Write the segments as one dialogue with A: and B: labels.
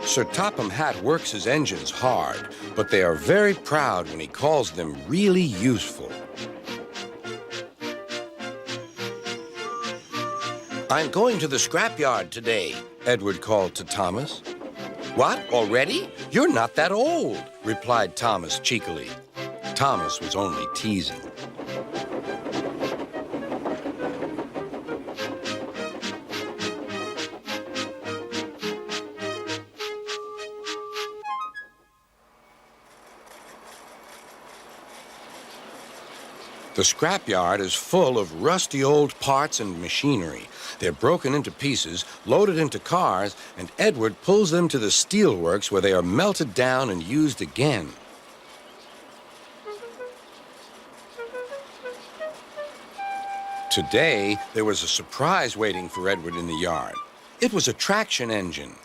A: Sir Topham Hatt works his engines hard, but they are very proud when he calls them really useful. "I'm going to the scrapyard today," Edward called to Thomas. "What, already? You're not that old," replied Thomas cheekily. Thomas was only teasing. The scrapyard is full of rusty old parts and machinery. They're broken into pieces, loaded into cars, and Edward pulls them to the steelworks where they are melted down and used again. Today, there was a surprise waiting for Edward in the yard. It was a traction engine.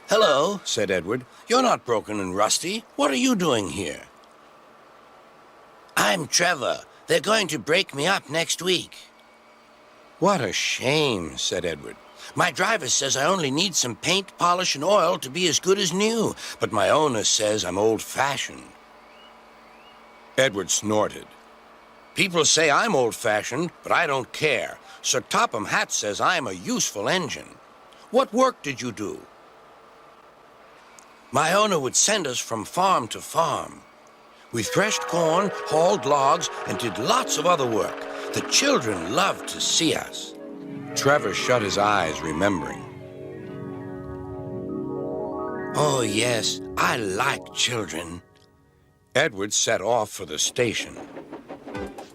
A: "Hello," said Edward. "You're not broken and rusty. What are you doing here?" "I'm Trevor. They're going to break me up next week." "What a shame," said Edward. "My driver says I only need some paint, polish, and oil to be as good as new, but my owner says I'm old-fashioned." Edward snorted. "People say I'm old-fashioned, but I don't care. Sir Topham Hatt says I'm a useful engine. What work did you do?" "My owner would send us from farm to farm. We threshed corn, hauled logs, and did lots of other work. The children loved to see us." Trevor shut his eyes, remembering. "Oh, yes, I like children." Edward set off for the station.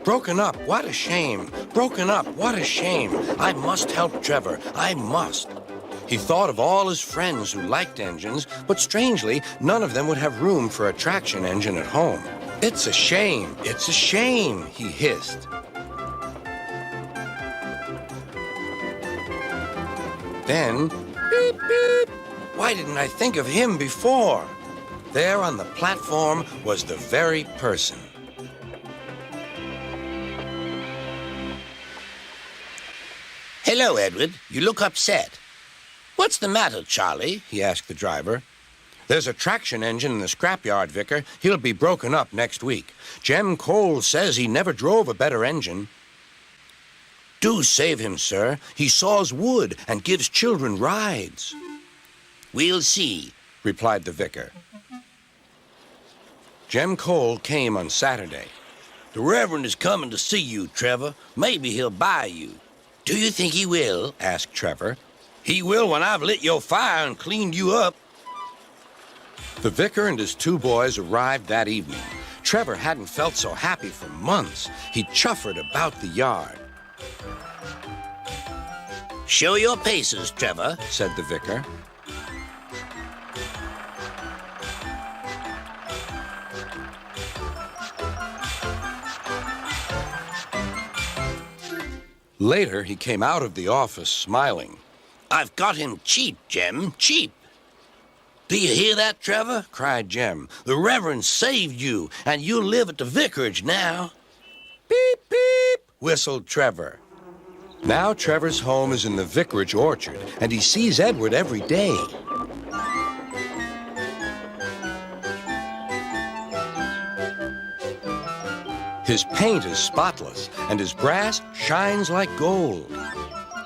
A: "Broken up, what a shame. Broken up, what a shame. I must help Trevor, I must." He thought of all his friends who liked engines, but strangely, none of them would have room for a traction engine at home. "It's a shame, it's a shame," he hissed. Then, beep, beep. Why didn't I think of him before? There on the platform was the very person. "Hello, Edward. You look upset." "What's the matter, Charlie?" he asked the driver. "There's a traction engine in the scrapyard, Vicar. He'll be broken up next week. Jem Cole says he never drove a better engine." "Do save him, sir. He saws wood and gives children rides." "We'll see," replied the vicar. Jem Cole came on Saturday. "The Reverend is coming to see you, Trevor. Maybe he'll buy you." "Do you think he will?" asked Trevor. "He will when I've lit your fire and cleaned you up." The vicar and his two boys arrived that evening. Trevor hadn't felt so happy for months. He chuffered about the yard. "Show your paces, Trevor," said the vicar. Later, he came out of the office smiling. "I've got him cheap, Jem, cheap." "Do you hear that, Trevor?" cried Jem. "The Reverend saved you, and you'll live at the vicarage now." "Beep, beep," whistled Trevor. Now Trevor's home is in the vicarage orchard, and he sees Edward every day. His paint is spotless, and his brass shines like gold.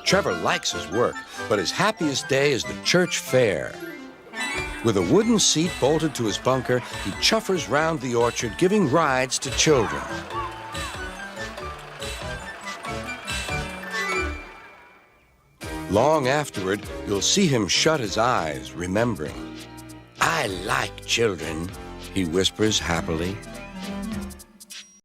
A: Trevor likes his work, but his happiest day is the church fair. With a wooden seat bolted to his bunker, he chuffers round the orchard, giving rides to children. Long afterward, you'll see him shut his eyes, remembering. "I like children," he whispers happily.